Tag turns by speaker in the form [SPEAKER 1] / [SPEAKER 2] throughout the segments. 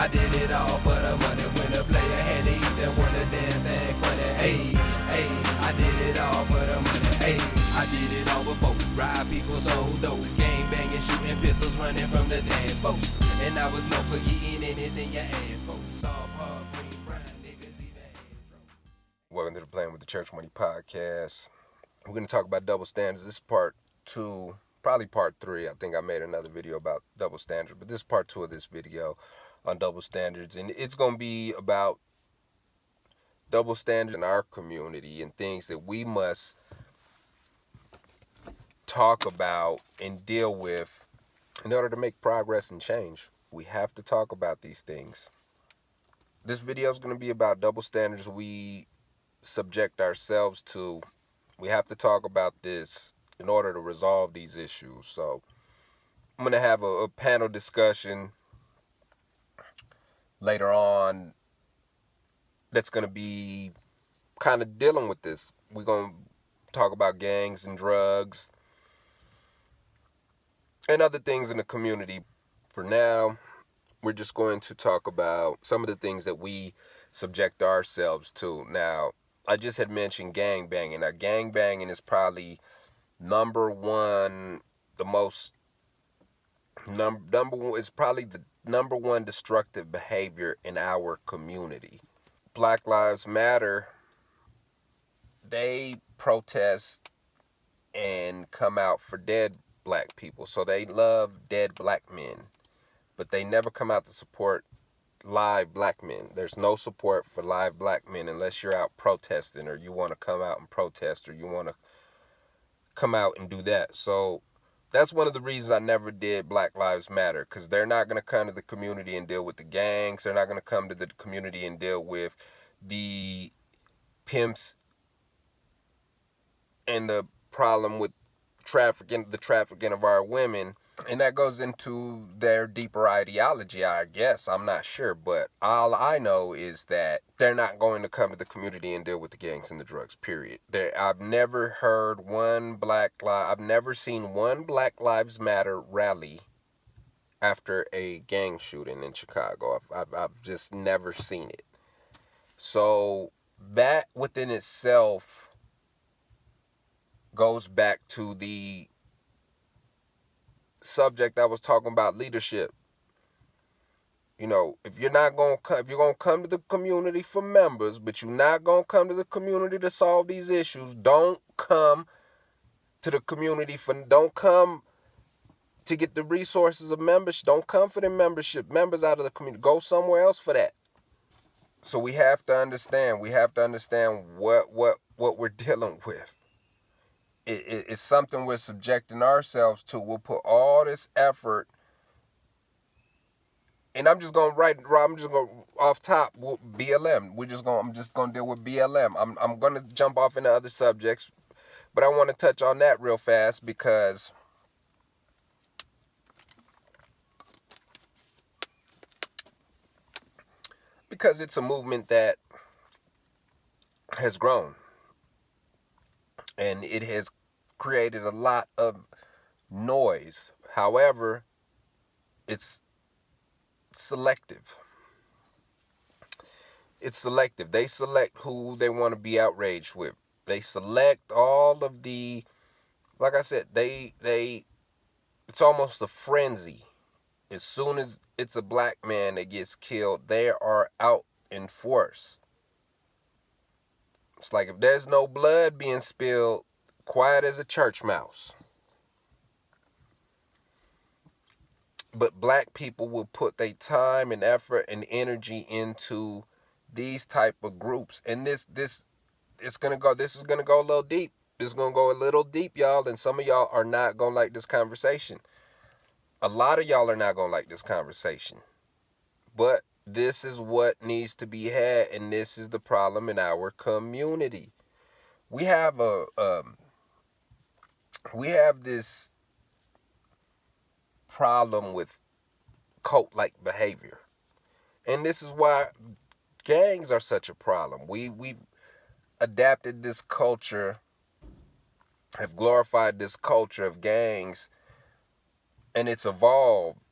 [SPEAKER 1] I did it all for the money. When the player had to eat, that one a damn thing funny. Hey, I did it all for the money. Hey, I did it all before. Rob people so dope. Gang banging, shooting pistols, running from the dance folks. And I was known for getting anything your ass folks. Soft, hard, green, brown, niggas even had.
[SPEAKER 2] Welcome to the Playing with the Church Money podcast. We're going to talk about double standards. This is part 2, probably part 3. I think I made another video about double standards, but this is part 2 of this video on double standards. And it's going to be about double standards in our community and things that we must talk about and deal with in order to make progress and change. We have to talk about these things. This video is going to be about double standards we subject ourselves to. We have to talk about this in order to resolve these issues. So I'm going to have a panel discussion later on that's going to be kind of dealing with this. We're going to talk about gangs and drugs and other things in the community. For now, we're just going to talk about some of the things that we subject ourselves to. Now, I just had mentioned gang banging. Now, gang banging is probably number one destructive behavior in our community. Black Lives Matter, they protest and come out for dead black people. So they love dead black men, but they never come out to support live black men. There's no support for live black men unless you're out protesting, or you want to come out and protest, or you want to come out and do that. So that's one of the reasons I never did Black Lives Matter, because they're not going to come to the community and deal with the gangs. They're not going to come to the community and deal with the pimps and the problem with the trafficking of our women. And that goes into their deeper ideology, I guess. I'm not sure. But all I know is that they're not going to come to the community and deal with the gangs and the drugs, period. I've never seen one Black Lives Matter rally after a gang shooting in Chicago. I've just never seen it. So that within itself goes back to the subject I was talking about, leadership. You know, if you're going to come to the community for members, but you're not going to come to the community to solve these issues, don't come to the community don't come to get the resources of membership. Don't come for the members out of the community. Go somewhere else for that. So we have to understand what we're dealing with. It's something we're subjecting ourselves to. We'll put all this effort, and I'm just going off top with BLM. I'm just going to deal with BLM. I'm going to jump off into other subjects, but I want to touch on that real fast because it's a movement that has grown. And it has created a lot of noise. However, it's selective. It's selective. They select who they want to be outraged with. They select all of the, like I said, it's almost a frenzy. As soon as it's a black man that gets killed, they are out in force. It's like if there's no blood being spilled, quiet as a church mouse. But black people will put their time and effort and energy into these type of groups. And this is gonna go a little deep. This is gonna go a little deep, y'all, and some of y'all are not gonna like this conversation. A lot of y'all are not gonna like this conversation. But this is what needs to be had, and this is the problem in our community. We have this problem with cult-like behavior, and this is why gangs are such a problem. We've adapted this culture, have glorified this culture of gangs, and it's evolved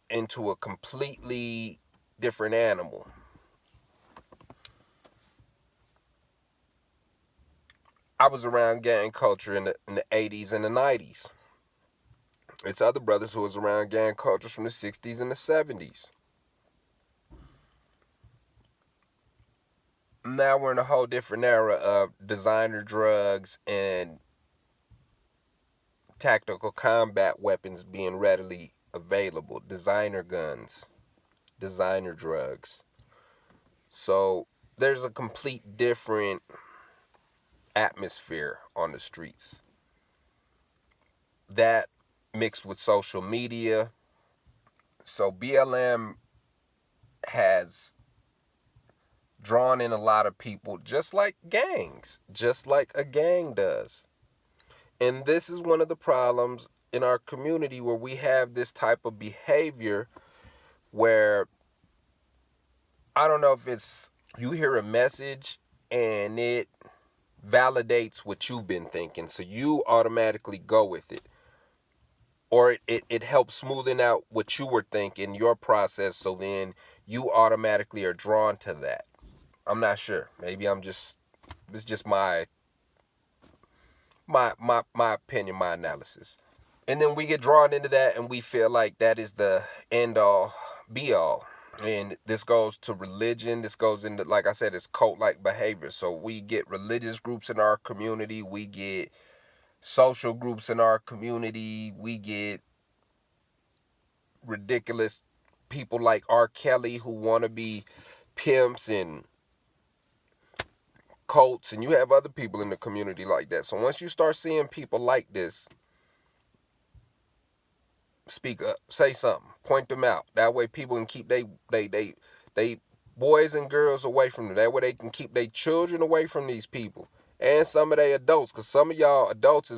[SPEAKER 2] into a completely different animal. I was around gang culture in the 80s and the 90s. It's other brothers who was around gang cultures from the 60s and the 70s. Now we're in a whole different era of designer drugs and tactical combat weapons being readily available. Designer guns, designer drugs. So there's a complete different atmosphere on the streets. That mixed with social media. So BLM has drawn in a lot of people just like gangs, just like a gang does. And this is one of the problems in our community where we have this type of behavior where I don't know if it's you hear a message and it validates what you've been thinking, so you automatically go with it. Or it helps smoothen out what you were thinking, your process, so then you automatically are drawn to that. I'm not sure. Maybe it's just my opinion, my analysis. And then we get drawn into that and we feel like that is the end all be all. And this goes to religion. This goes into, like I said, it's cult-like behavior. So we get religious groups in our community. We get social groups in our community. We get ridiculous people like R. Kelly who want to be pimps and cults. And you have other people in the community like that. So once you start seeing people like this, speak up, say something, point them out. That way people can keep they boys and girls away from them. That way they can keep their children away from these people. And some of they adults, because some of y'all adults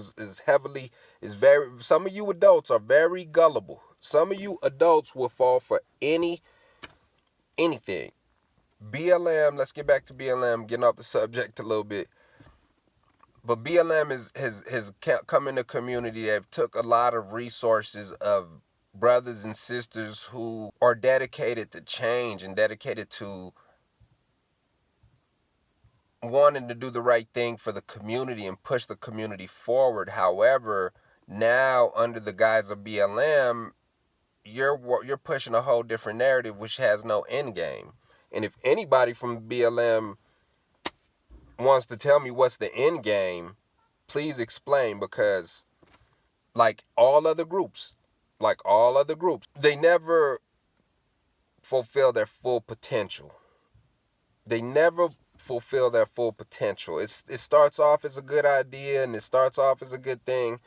[SPEAKER 2] some of you adults are very gullible. Some of you adults will fall for anything. BLM, let's get back to BLM, getting off the subject a little bit. But BLM has come in the community. They've took a lot of resources of brothers and sisters who are dedicated to change and dedicated to wanting to do the right thing for the community and push the community forward. However, now under the guise of BLM, you're pushing a whole different narrative which has no end game. And if anybody from BLM wants to tell me what's the end game, please explain, because like all other groups, they never fulfill their full potential. They never fulfill their full potential. It starts off as a good idea and it starts off as a good thing,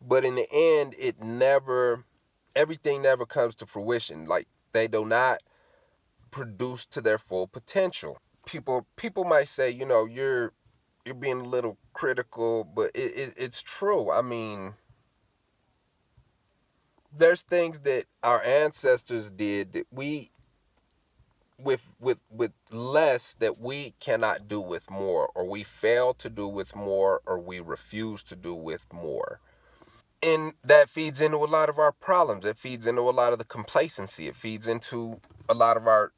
[SPEAKER 2] but in the end, everything never comes to fruition. Like, they do not produce to their full potential. People might say, you're being a little critical, but it's true. I mean, there's things that our ancestors did that we with less that we cannot do with more, or we fail to do with more, or we refuse to do with more. And that feeds into a lot of our problems. It feeds into a lot of the complacency. It feeds into a lot of our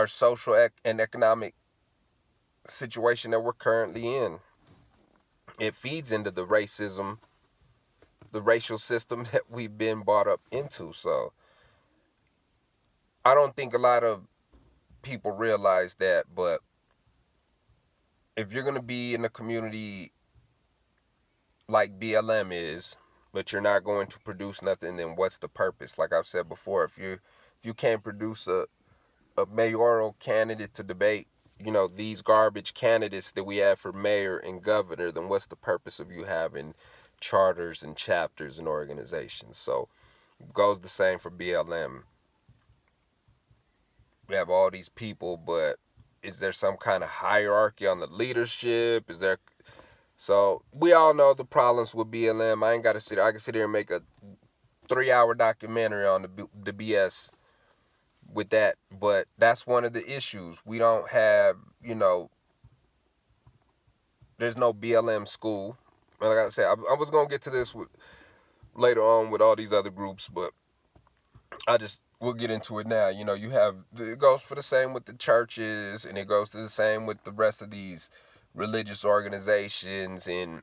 [SPEAKER 2] social and economic situation that we're currently in. It feeds into the racism, the racial system that we've been brought up into. So I don't think a lot of people realize that, but if you're going to be in a community like BLM is, but you're not going to produce nothing, then what's the purpose? Like I've said before, if you can't produce a mayoral candidate to debate, these garbage candidates that we have for mayor and governor, then what's the purpose of you having charters and chapters and organizations? So it goes the same for BLM. We have all these people, but is there some kind of hierarchy on the leadership? So we all know the problems with BLM. I can sit here and make a 3-hour documentary on the BS with that, but that's one of the issues. We don't have, there's no BLM school. Like I said, I was going to get to this later on with all these other groups, but we'll get into it now. You have, it goes for the same with the churches, and it goes to the same with the rest of these religious organizations and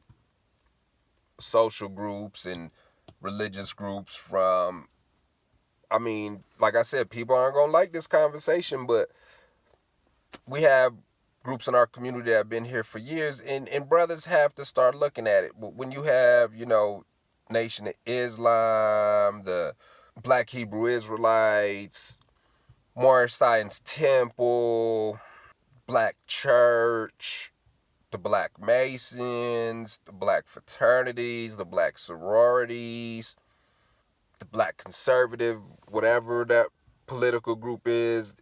[SPEAKER 2] social groups and religious groups from, I mean, like I said, people aren't going to like this conversation, but we have groups in our community that have been here for years, and brothers have to start looking at it. When you have, Nation of Islam, the Black Hebrew Israelites, Moorish Science Temple, Black Church, the Black Masons, the Black fraternities, the Black sororities, the Black Conservative, whatever that political group is,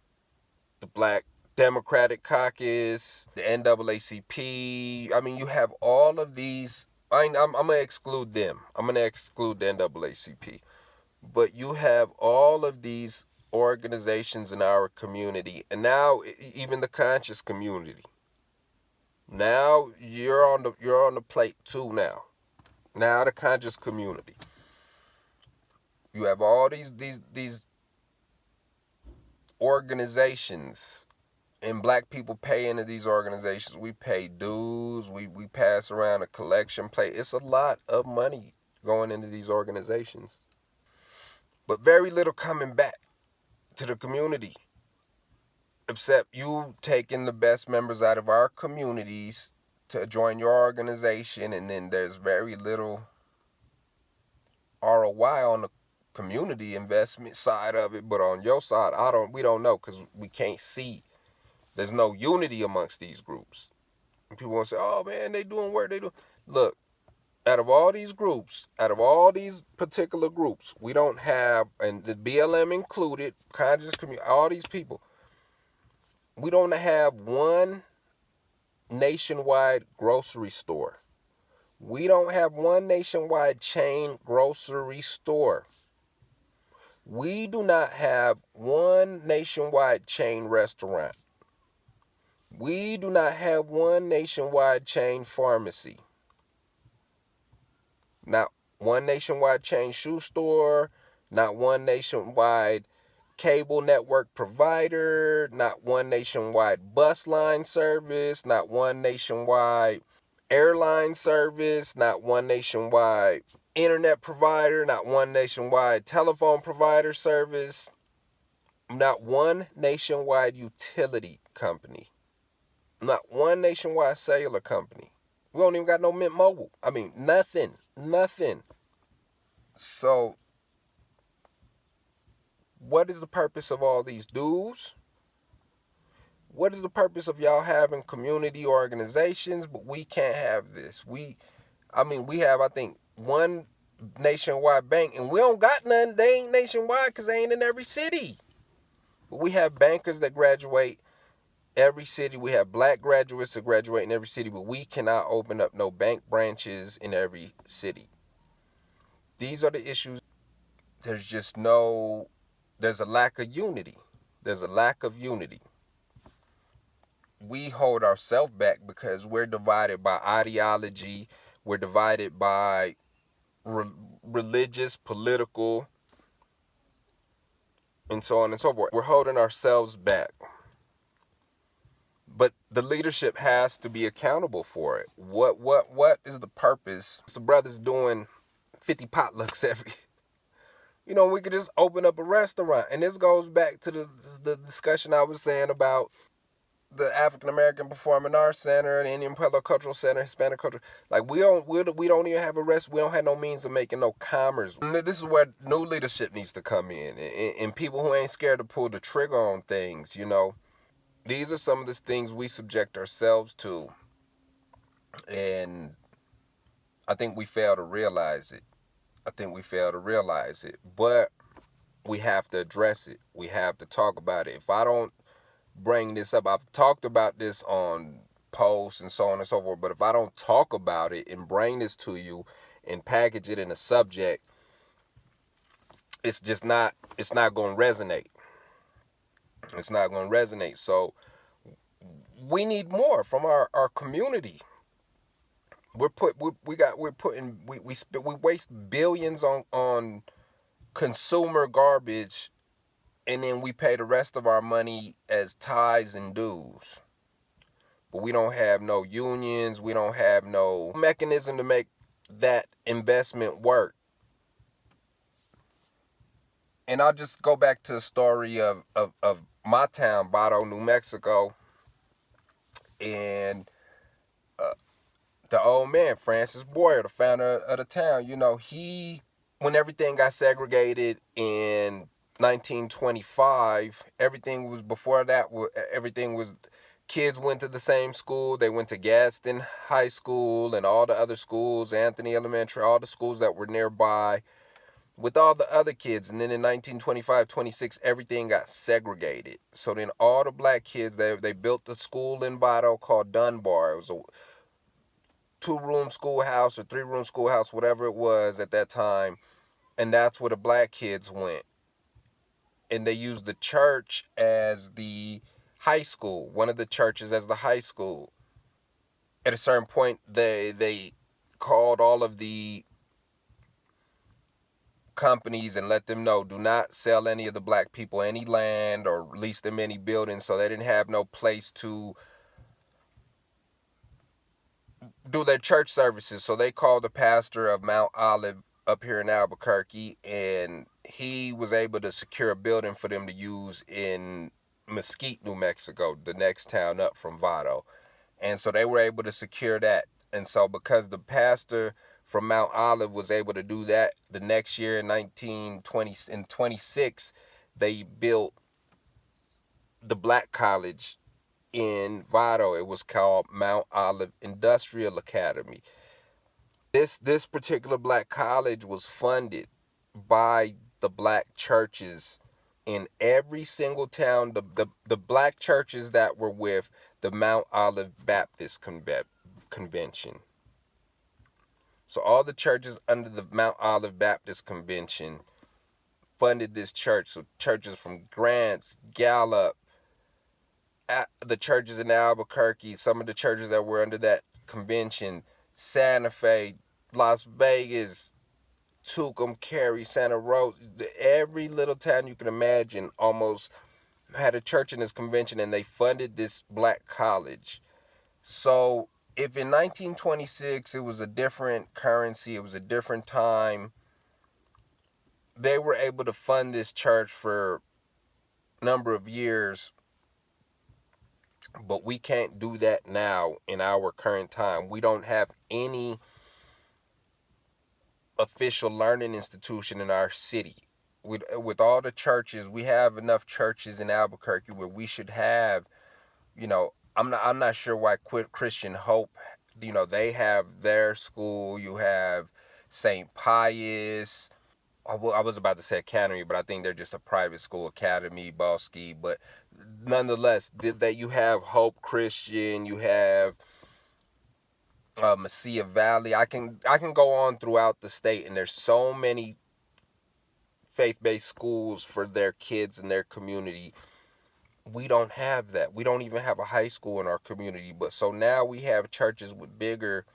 [SPEAKER 2] the Black Democratic Caucus, the NAACP. I mean, you have all of these. I'm going to exclude them. I'm going to exclude the NAACP. But you have all of these organizations in our community, and now even the conscious community. Now you're on the plate too now. Now the conscious community. You have all these organizations, and black people pay into these organizations. We pay dues. We pass around a collection plate. It's a lot of money going into these organizations, but very little coming back to the community, except you taking the best members out of our communities to join your organization, and then there's very little ROI on the community investment side of it. But on your side, we don't know, because we can't see. There's no unity amongst these groups. And people want to say, oh man, they doing work, they do. Look, out of all these groups, out of all these particular groups, we don't have, and the BLM included, conscious community, all these people, we don't have one nationwide grocery store. We don't have one nationwide chain grocery store. We do not have one nationwide chain restaurant. We do not have one nationwide chain pharmacy. Not one nationwide chain shoe store. Not one nationwide cable network provider. Not one nationwide bus line service. Not one nationwide airline service. Not one nationwide internet provider. Not one nationwide telephone provider service. Not one nationwide utility company. Not one nationwide cellular company. We don't even got no Mint Mobile. I mean, nothing. So, what is the purpose of all these dues? What is the purpose of y'all having community organizations, but we can't have this? We have, I think, one nationwide bank, and we don't got none. They ain't nationwide because they ain't in every city. But we have bankers that graduate every city. We have black graduates that graduate in every city, but we cannot open up no bank branches in every city. These are the issues. There's a lack of unity. There's a lack of unity. We hold ourselves back because we're divided by ideology. We're divided by religious, political, and so on and so forth. We're holding ourselves back. But the leadership has to be accountable for it. What is the purpose? So brothers doing 50 potlucks every. We could just open up a restaurant. And this goes back to the discussion I was saying about the African American Performing Arts Center, the Indian Pueblo Cultural Center, Hispanic Culture. Like we don't even have a rest. We don't have no means of making no commerce. This is where new leadership needs to come in, and people who ain't scared to pull the trigger on things. These are some of the things we subject ourselves to, and I think we fail to realize it. But we have to address it. We have to talk about it. If I don't bring this up, I've talked about this on posts and so on and so forth, but if I don't talk about it and bring this to you and package it in a subject, it's not going to resonate. It's not going to resonate. So we need more from our community. We waste billions on consumer garbage and then we pay the rest of our money as tithes and dues. But we don't have no unions, we don't have no mechanism to make that investment work. And I'll just go back to the story of my town, Vado, New Mexico, and the old man, Francis Boyer, the founder of the town. When everything got segregated in 1925, everything was before that. Everything was, kids went to the same school. They went to Gadsden High School and all the other schools, Anthony Elementary, all the schools that were nearby, with all the other kids. And then in 1925, 26, everything got segregated. So then all the black kids, they built a school in Vado called Dunbar. It was a 2-room schoolhouse or 3-room schoolhouse, whatever it was at that time. And that's where the black kids went. And they used the church as the high school, one of the churches as the high school. At a certain point, they called all of the companies and let them know, do not sell any of the black people any land or lease them any buildings. So they didn't have no place to do their church services. So they called the pastor of Mount Olive up here in Albuquerque, and he was able to secure a building for them to use in Mesquite, New Mexico, the next town up from Vado. And so they were able to secure that. And so because the pastor from Mount Olive was able to do that, the next year in 1926, they built the black college in Vado. It was called Mount Olive Industrial Academy. This particular black college was funded by the black churches in every single town, the black churches that were with the Mount Olive Baptist Convention. So all the churches under the Mount Olive Baptist Convention funded this church. So churches from Grants, Gallup, the churches in Albuquerque, some of the churches that were under that convention, Santa Fe, Las Vegas, Tucumcari, Cary, Santa Rosa, every little town you can imagine almost had a church in this convention, and they funded this black college. So if in 1926 it was a different currency, it was a different time, they were able to fund this church for a number of years. But we can't do that now in our current time. We don't have any official learning institution in our city. With all the churches, we have enough churches in Albuquerque where we should have, I'm not sure why Christian Hope, they have their school. You have St. Pius. I was about to say Academy, but I think they're just a private school, Academy, Bosky. But nonetheless, that you have Hope Christian, you have Mesilla Valley. I can go on throughout the state, and there's so many faith-based schools for their kids and their community. We don't have that. We don't even have a high school in our community. But so now we have churches with bigger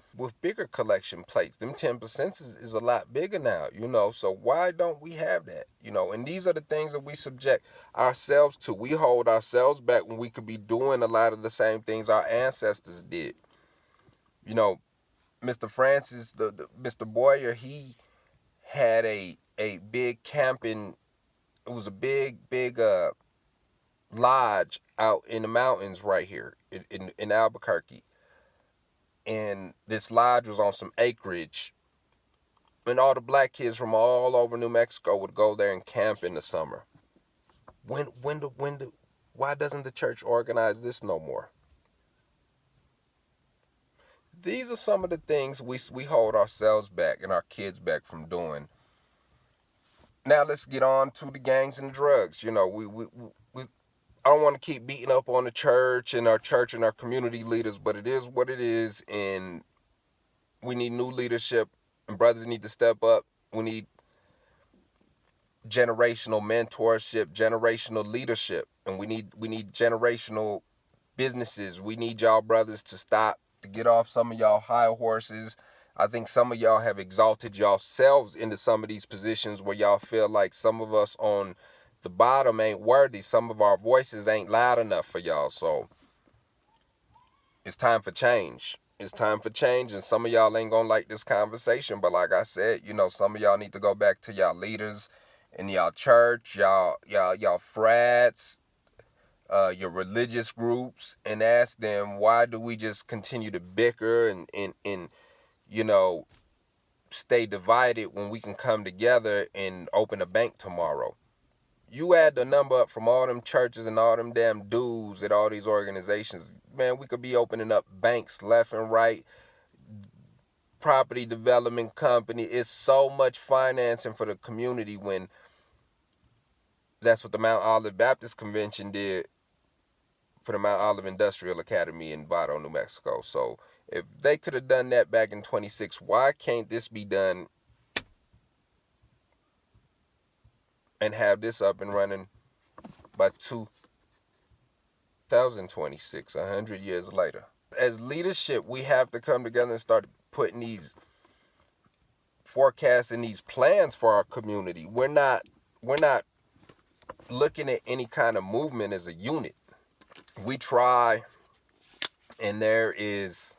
[SPEAKER 2] collection plates. Them 10% is a lot bigger now, So why don't we have that? And these are the things that we subject ourselves to. We hold ourselves back when we could be doing a lot of the same things our ancestors did. Mr. Francis, Mr. Boyer, he had a big camping. It was a big lodge out in the mountains right here in Albuquerque. And this lodge was on some acreage. And all the black kids from all over New Mexico would go there and camp in the summer. Why doesn't the church organize this no more? These are some of the things we hold ourselves back and our kids back from doing. Now let's get on to the gangs and drugs. I don't want to keep beating up on the church and our community leaders, but it is what it is, and we need new leadership, and brothers need to step up. We need generational mentorship, generational leadership, and we need generational businesses. We need y'all brothers to stop, to get off some of y'all high horses. I think some of y'all have exalted yourselves into some of these positions where y'all feel like some of us on the bottom ain't worthy. Some of our voices ain't loud enough for y'all. So it's time for change. It's time for change, and some of y'all ain't gonna like this conversation. But like I said, some of y'all need to go back to y'all leaders in y'all church, y'all frats, your religious groups, and ask them, why do we just continue to bicker and stay divided when we can come together and open a bank tomorrow? You add the number up from all them churches and all them damn dues at all these organizations, man, we could be opening up banks left and right, property development company. It's so much financing for the community when that's what the Mount Olive Baptist Convention did for the Mount Olive Industrial Academy in Vado, New Mexico. So if they could have done that back in 26, why can't this be done and have this up and running by 2026, 100 years later? As leadership, we have to come together and start putting these forecasting these plans for our community. We're not looking at any kind of movement as a unit. We try, and there is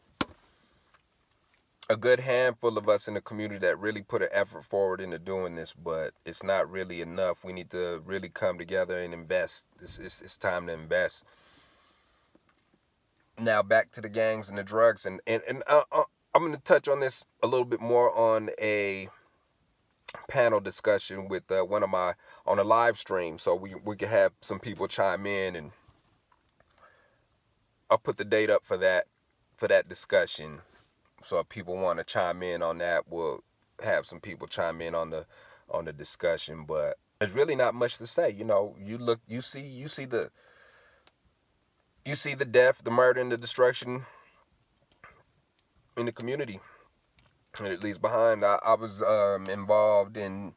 [SPEAKER 2] a good handful of us in the community that really put an effort forward into doing this, but it's not really enough. We need to really come together and invest. It's time to invest. Now back to the gangs and the drugs, and I'm going to touch on this a little bit more on a panel discussion with one of my on a live stream, so we can have some people chime in, and I'll put the date up for that discussion. So if people want to chime in on that, we'll have some people chime in on the discussion. But there's really not much to say. You see the death, the murder, and the destruction in the community. And it leaves behind. I was involved in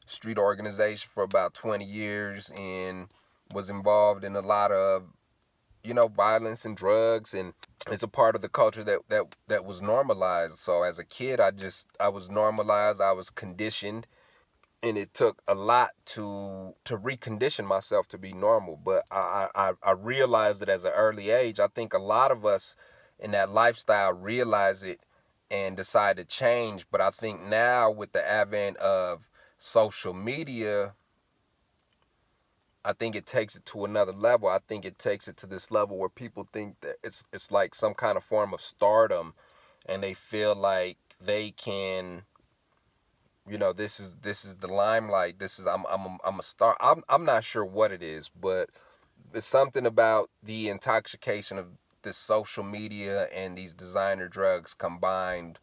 [SPEAKER 2] street organization for about 20 years and was involved in a lot of violence and drugs, and it's a part of the culture that was normalized. So as a kid, I was normalized, I was conditioned, and it took a lot to recondition myself to be normal. But I realized it at an early age. I think a lot of us in that lifestyle realize it and decide to change. But I think now with the advent of social media, I think it takes it to another level. I think it takes it to this level where people think that it's like some kind of form of stardom, and they feel like they can, this is the limelight. This is I'm a star. I'm not sure what it is, but it's something about the intoxication of this social media and these designer drugs combined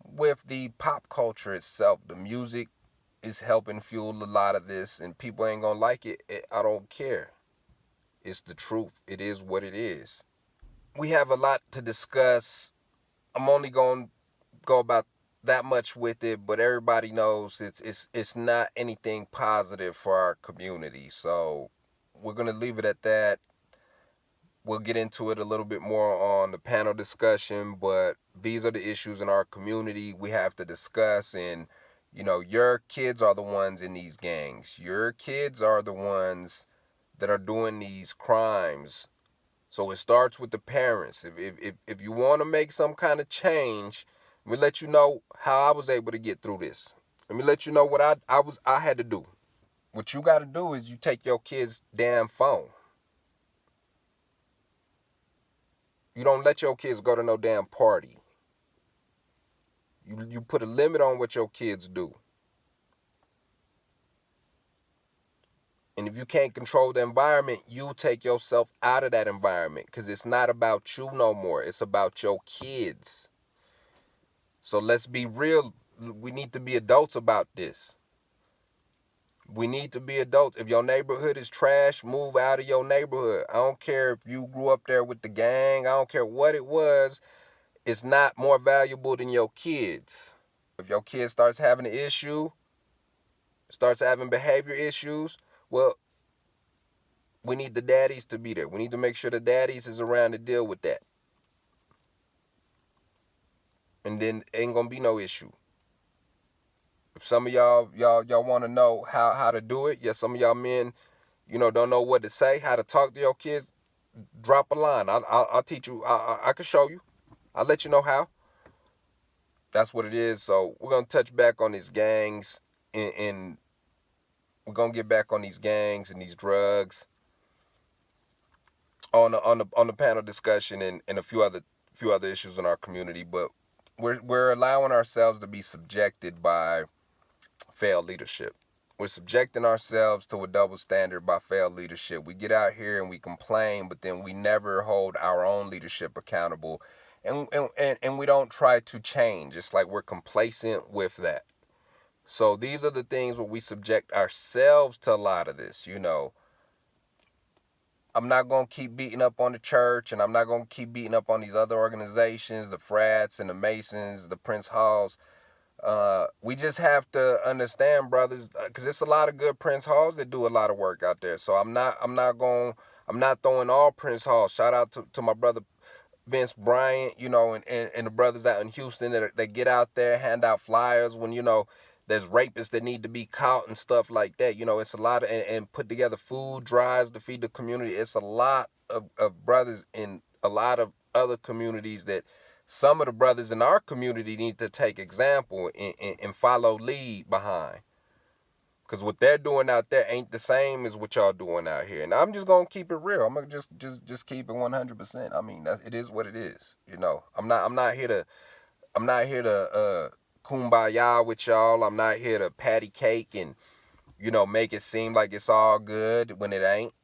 [SPEAKER 2] with the pop culture itself. The music is helping fuel a lot of this, and people ain't gonna like it. I don't care. It's the truth. It is what it is. We have a lot to discuss. I'm only gonna go about that much with it, but everybody knows it's not anything positive for our community. So we're gonna leave it at that. We'll get into it a little bit more on the panel discussion, but these are the issues in our community we have to discuss. And your kids are the ones in these gangs. Your kids are the ones that are doing these crimes. So it starts with the parents. If you want to make some kind of change, let me let you know how I was able to get through this. Let me let you know what I had to do. What you got to do is you take your kid's damn phone. You don't let your kids go to no damn party. You put a limit on what your kids do. And if you can't control the environment, you take yourself out of that environment, because it's not about you no more. It's about your kids. So let's be real. We need to be adults about this. We need to be adults. If your neighborhood is trash, move out of your neighborhood. I don't care if you grew up there with the gang. I don't care what it was. It's not more valuable than your kids. If your kid starts having an issue, starts having behavior issues, well, we need the daddies to be there. We need to make sure the daddies is around to deal with that. And then ain't gonna be no issue. If some of y'all want to know how to do it, yeah, some of y'all men, don't know what to say, how to talk to your kids, drop a line. I'll teach you. I can show you. I'll let you know how. That's what it is. So we're gonna touch back on these gangs, and we're gonna get back on these gangs and these drugs on the panel discussion and a few other issues in our community. But we're allowing ourselves to be subjected by failed leadership. We're subjecting ourselves to a double standard by failed leadership. We get out here and we complain, but then we never hold our own leadership accountable, and we don't try to change. It's like we're complacent with that. So these are the things where we subject ourselves to a lot of this. I'm not going to keep beating up on the church, and I'm not going to keep beating up on these other organizations, the frats and the Masons, the Prince Halls. We just have to understand, brothers, because it's a lot of good Prince Halls that do a lot of work out there. So I'm not throwing all Prince Halls. Shout out to my brother Vince Bryant, and the brothers out in Houston that get out there, hand out flyers when, there's rapists that need to be caught and stuff like that. It's a lot of, and put together food drives to feed the community. It's a lot of brothers in a lot of other communities that some of the brothers in our community need to take example and follow lead behind. Because what they're doing out there ain't the same as what y'all doing out here. And I'm just going to keep it real. I'm going to just keep it 100%. I mean, it is what it is. I'm not here to kumbaya with y'all. I'm not here to patty cake and, make it seem like it's all good when it ain't.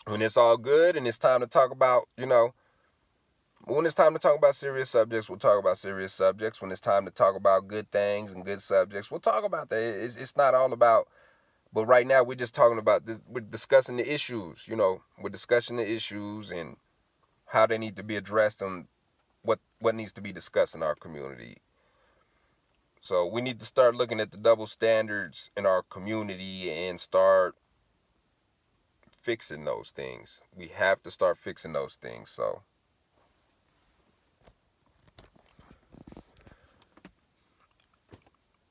[SPEAKER 2] When it's all good and it's time to talk about, when it's time to talk about serious subjects, we'll talk about serious subjects. When it's time to talk about good things and good subjects, we'll talk about that. It's not all about, but right now we're just talking about this. We're discussing the issues, we're discussing the issues and how they need to be addressed and what needs to be discussed in our community. So we need to start looking at the double standards in our community and start fixing those things. We have to start fixing those things. So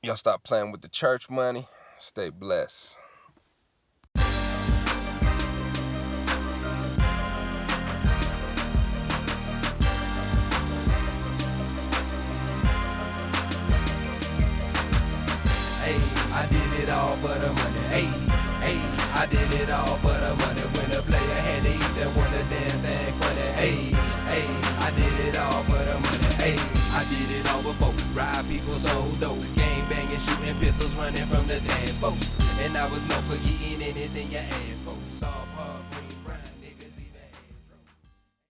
[SPEAKER 2] y'all stop playing with the church money. Stay blessed.
[SPEAKER 1] I did it all for the money. I did it all for the money. When a player had to eat, that one a damn thing funny. I did it all for the money. I did it all before. Ride people so dope. Gang banging, shooting pistols, running from the dance folks. And I was no forgetting anything you asked for. Soft heart.